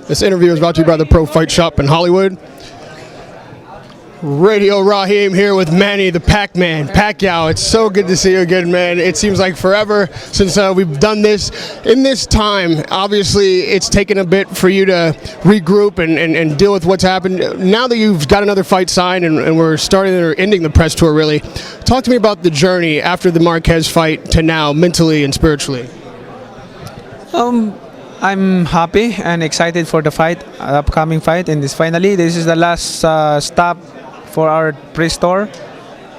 This interview is brought to you by the Pro Fight Shop in Hollywood. Radio Raheem here with Manny, the Pac-Man, Pacquiao. It's so good to see you again, man. It seems like forever since we've done this. In this time, obviously, it's taken a bit for you to regroup and deal with what's happened. Now that you've got another fight signed and we're starting or ending the press tour, really, talk to me about the journey after the Marquez fight to now, mentally and spiritually. I'm happy and excited for the fight, upcoming fight, and this is the last stop for our press tour.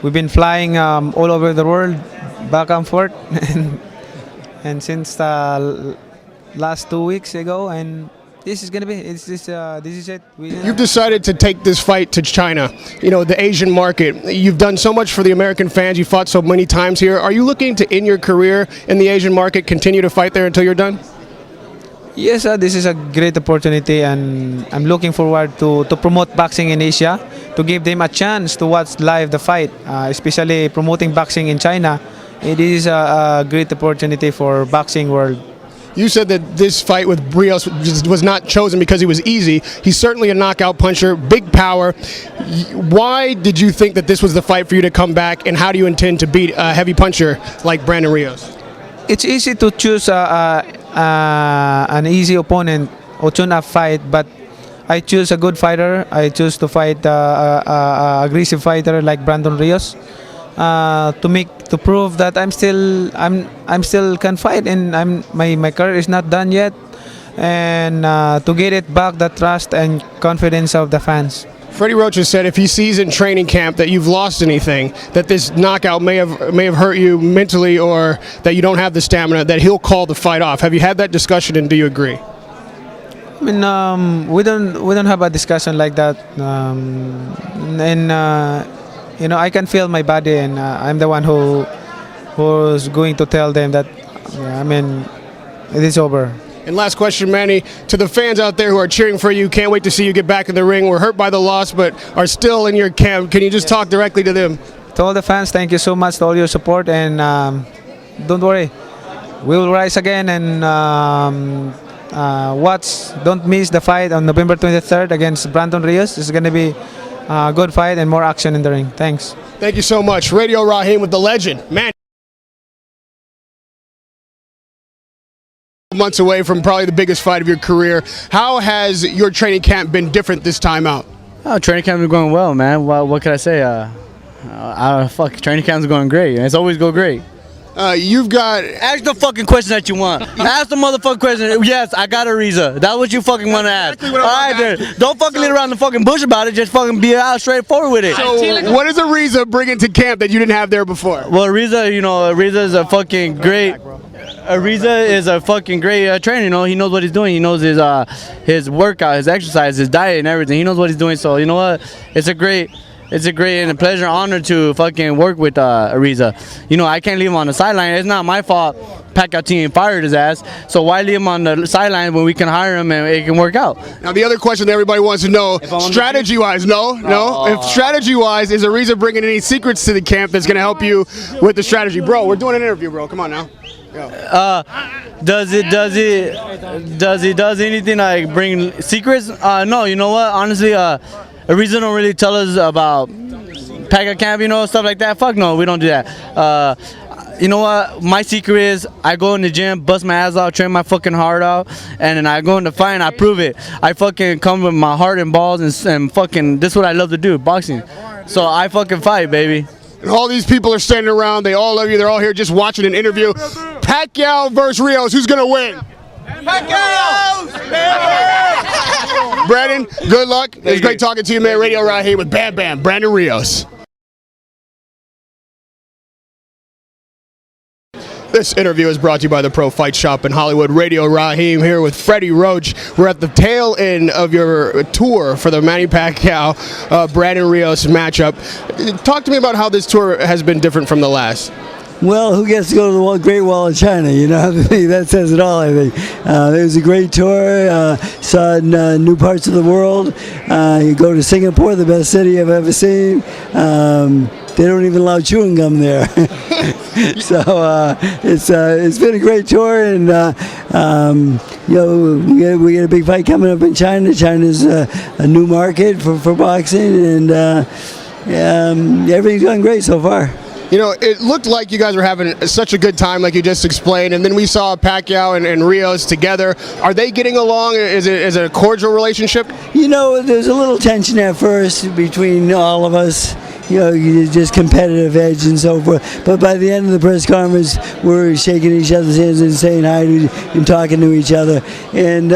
We've been flying all over the world, back and forth, and since last 2 weeks ago, and this is gonna be this is it. You've decided to take this fight to China, the Asian market. You've done so much for the American fans. You fought so many times here. Are you looking to end your career in the Asian market, continue to fight there until you're done? Yes, this is a great opportunity, and I'm looking forward to promote boxing in Asia, to give them a chance to watch live the fight, especially promoting boxing in China. It is a great opportunity for boxing world. You said that this fight with Rios was not chosen because he was easy. He's certainly a knockout puncher, big power. Why did you think that this was the fight for you to come back, and how do you intend to beat a heavy puncher like Brandon Rios? It's easy to choose an easy opponent or choose a fight, but I choose a good fighter. I choose to fight a aggressive fighter like Brandon Rios, to prove that I'm still can fight, and my career is not done yet, and to get it back the trust and confidence of the fans. Freddy Roach has said if he sees in training camp that you've lost anything, that this knockout may have hurt you mentally, or that you don't have the stamina, that he'll call the fight off. Have you had that discussion, and do you agree? I mean, we don't have a discussion like that, I can feel my body, and I'm the one who's going to tell them that it is over. And last question, Manny, to the fans out there who are cheering for you, can't wait to see you get back in the ring. We're hurt by the loss, but are still in your camp. Can you just talk directly to them? To all the fans, thank you so much for all your support, and don't worry, we will rise again, and don't miss the fight on November 23rd against Brandon Rios. It's going to be a good fight and more action in the ring. Thanks. Thank you so much. Radio Raheem with the legend, Manny. Months away from probably the biggest fight of your career. How has your training camp been different this time out? Oh, training camp is going well, man. What can I say? Training camps are going great. It's always go great. You've got... Ask the fucking question that you want. Ask the motherfucking question. Yes, I got a Riza. That's what you fucking want to ask. All right, then. Don't fucking lead around the fucking bush about it. Just fucking be out straightforward with it. So, what does a Riza bring into camp that you didn't have there before? Well, Riza is a fucking great... Riza is a fucking great trainer. He knows what he's doing. He knows his workout, his exercise, his diet, and everything. He knows what he's doing. So you know what? It's a great and a pleasure, honor to fucking work with Riza. I can't leave him on the sideline. It's not my fault. Pacquiao team fired his ass. So why leave him on the sideline when we can hire him and it can work out? Now the other question that everybody wants to know, strategy-wise, no. If strategy-wise, is Riza bringing any secrets to the camp that's going to help you with the strategy, bro? We're doing an interview, bro. Come on now. Does anything like bring secrets? No, you know what? Honestly, Riza don't really tell us about Pacquiao camp, stuff like that. Fuck no, we don't do that. You know what? My secret is I go in the gym, bust my ass out, train my fucking heart out, and then I go in the fight and I prove it. I fucking come with my heart and balls, and fucking this is what I love to do, boxing. So I fucking fight, baby. And all these people are standing around. They all love you. They're all here just watching an interview. Pacquiao versus Rios. Who's going to win? Pacquiao! Brandon, good luck. It was great talking to you, man. Radio Raheem with Bam Bam, Brandon Rios. This interview is brought to you by the Pro Fight Shop in Hollywood. Radio Raheem here with Freddy Roach. We're at the tail end of your tour for the Manny Pacquiao Brandon Rios matchup. Talk to me about how this tour has been different from the last. Well, who gets to go to the Great Wall of China? That says it all, I think. It was a great tour. Saw new parts of the world. You go to Singapore, the best city I've ever seen. they don't even allow chewing gum there. So it's been a great tour, and we get a big fight coming up in China. China's a new market for boxing, and everything's going great so far. You know, it looked like you guys were having such a good time, like you just explained, and then we saw Pacquiao and Rios together. Are they getting along? Is it a cordial relationship? You know, there's a little tension at first between all of us. You know, just competitive edge and so forth. But by the end of the press conference, we're shaking each other's hands and saying hi and talking to each other. And,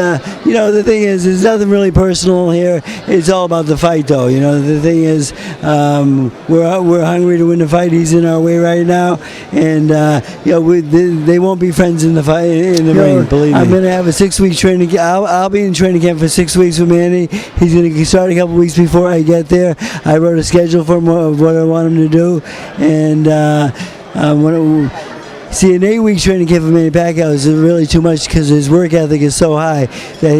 you know, the thing is, there's nothing really personal here. It's all about the fight, though. You know, the thing is, we're hungry to win the fight. He's in our way right now. And, you know, they won't be friends in the fight, in the ring, believe me. I'm going to have a 6-week training. I'll be in training camp for 6 weeks with Manny. He's going to start a couple weeks before I get there. I wrote a schedule for him of what I want him to do, and see, an 8-week training camp for Manny Pacquiao is really too much because his work ethic is so high that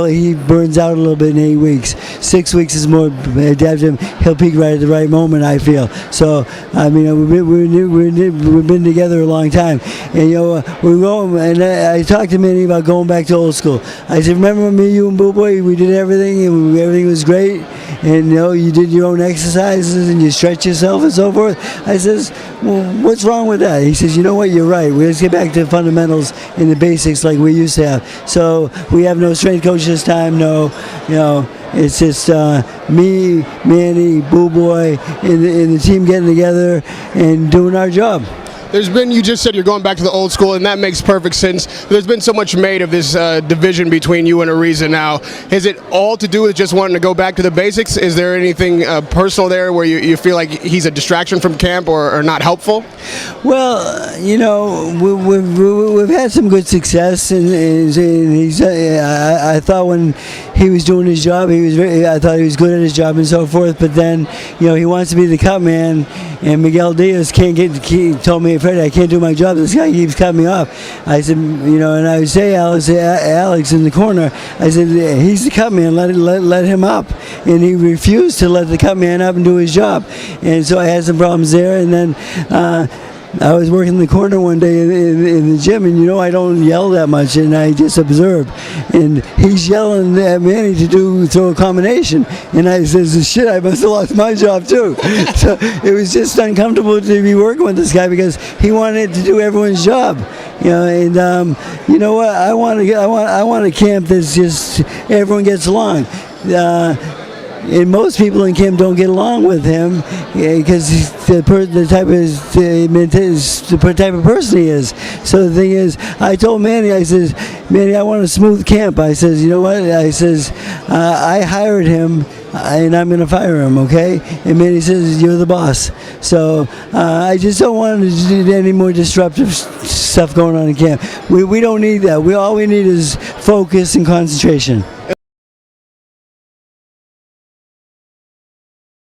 he burns out a little bit in 8 weeks. 6 weeks is more adaptive. He'll peak right at the right moment, I feel. So, I mean, we've been together a long time, and you know, we're going. And I talked to Manny about going back to old school. I said, remember me, you and Boo Boy, we did everything, and everything was great. And you know, you did your own exercises and you stretch yourself and so forth. I says, well, what's wrong with that? He says, you know what, you're right. Let's get back to the fundamentals and the basics like we used to have. So we have no strength coach this time. No, you know, it's just me, Manny, Boo Boy, and the team getting together and doing our job. There's been, you just said you're going back to the old school, and that makes perfect sense. There's been so much made of this division between you and Ariza now. Is it all to do with just wanting to go back to the basics? Is there anything personal there where you feel like he's a distraction from camp or not helpful? Well, you know, we've had some good success, and he's. I thought when he was doing his job, I thought he was good at his job and so forth. But then, you know, he wants to be the cut man, and Miguel Diaz he told me, Freddy, I can't do my job. This guy keeps cutting me off. I said, you know, and I would say, Alex in the corner, I said, he's the cut man. Let him up, and he refused to let the cut man up and do his job. And so I had some problems there, and then. I was working in the corner one day in the gym, and you know I don't yell that much, and I just observe. And he's yelling at Manny to throw a combination, and I says, "Shit, I must have lost my job too." So it was just uncomfortable to be working with this guy because he wanted to do everyone's job, you know. And you know what? I want a camp that's just everyone gets along. And most people in camp don't get along with him because the type of person he is. So the thing is, I told Manny, I says, Manny, I want a smooth camp. I says, you know what? I says, I hired him, and I'm going to fire him, okay? And Manny says, you're the boss. So I just don't want to do any more disruptive stuff going on in camp. We don't need that. All we need is focus and concentration.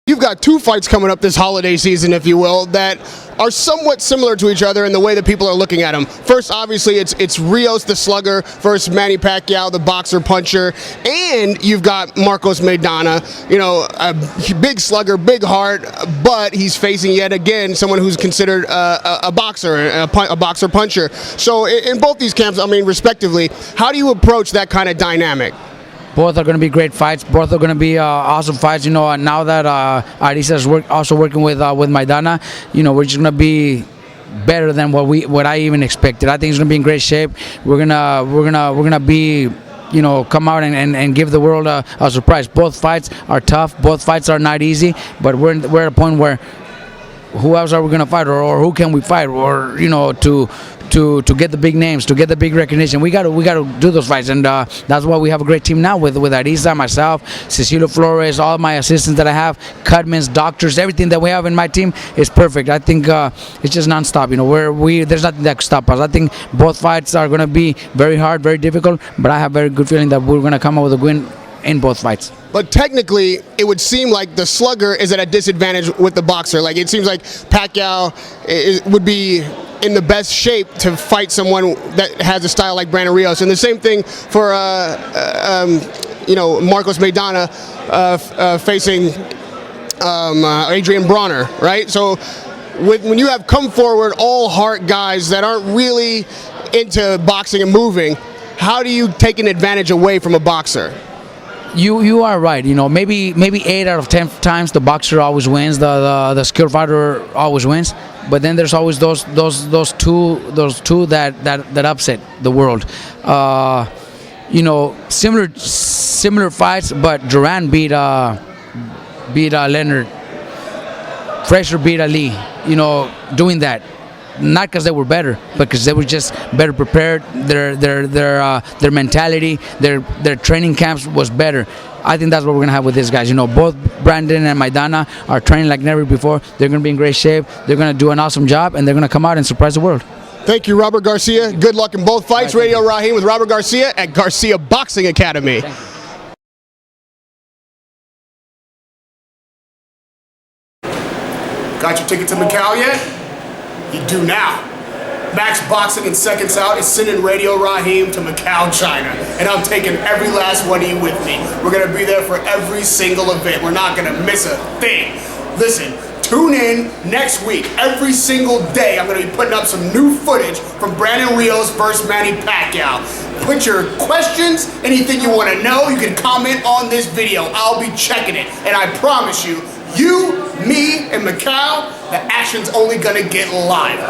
You've got 2 fights coming up this holiday season, if you will, that are somewhat similar to each other in the way that people are looking at them. First, obviously, it's Rios the slugger versus Manny Pacquiao, the boxer puncher, and you've got Marcos Maidana, you know, a big slugger, big heart, but he's facing yet again someone who's considered a boxer, a boxer puncher. So in both these camps, I mean, respectively, how do you approach that kind of dynamic? Both are going to be great fights. Both are going to be awesome fights. You know, now that Ariza is also working with Maidana, you know, we're just going to be better than what I even expected. I think he's going to be in great shape. We're gonna be, you know, come out and give the world a surprise. Both fights are tough. Both fights are not easy. But we're at a point where who else are we going to fight, or who can we fight, or you know, to get the big names, to get the big recognition. We got to do those fights, and that's why we have a great team now with Ariza, myself, Cecilio Flores, all my assistants that I have, cutmans, doctors, everything that we have in my team is perfect. I think it's just nonstop. You know, there's nothing that can stop us. I think both fights are going to be very hard, very difficult, but I have a very good feeling that we're going to come out with a win in both fights. But technically, it would seem like the slugger is at a disadvantage with the boxer. Like, it seems like Pacquiao would be in the best shape to fight someone that has a style like Brandon Rios. And the same thing for, you know, Marcos Maidana facing Adrian Bronner, right? So when you have come forward all heart guys that aren't really into boxing and moving, how do you take an advantage away from a boxer? You are right. You know, maybe 8 out of 10 times the boxer always wins, the skilled fighter always wins. But then there's always those two that upset the world. You know, similar fights, but Duran beat Leonard. Frazier beat Ali. You know, doing that. Not because they were better, but because they were just better prepared. Their mentality, their training camps was better. I think that's what we're gonna have with these guys. You know, both Brandon and Maidana are training like never before. They're gonna be in great shape. They're gonna do an awesome job, and they're gonna come out and surprise the world. Thank you, Robert Garcia. Good luck in both fights. Radio Raheem with Robert Garcia at Garcia Boxing Academy. Got your ticket to Macau yet? You do now. Max Boxing in seconds out is sending Radio Raheem to Macau, China. And I'm taking every last one of you with me. We're going to be there for every single event. We're not going to miss a thing. Listen, tune in next week. Every single day I'm going to be putting up some new footage from Brandon Rios versus Manny Pacquiao. Put your questions, anything you want to know, you can comment on this video. I'll be checking it. And I promise you, me, and Macau, the action's only going to get live.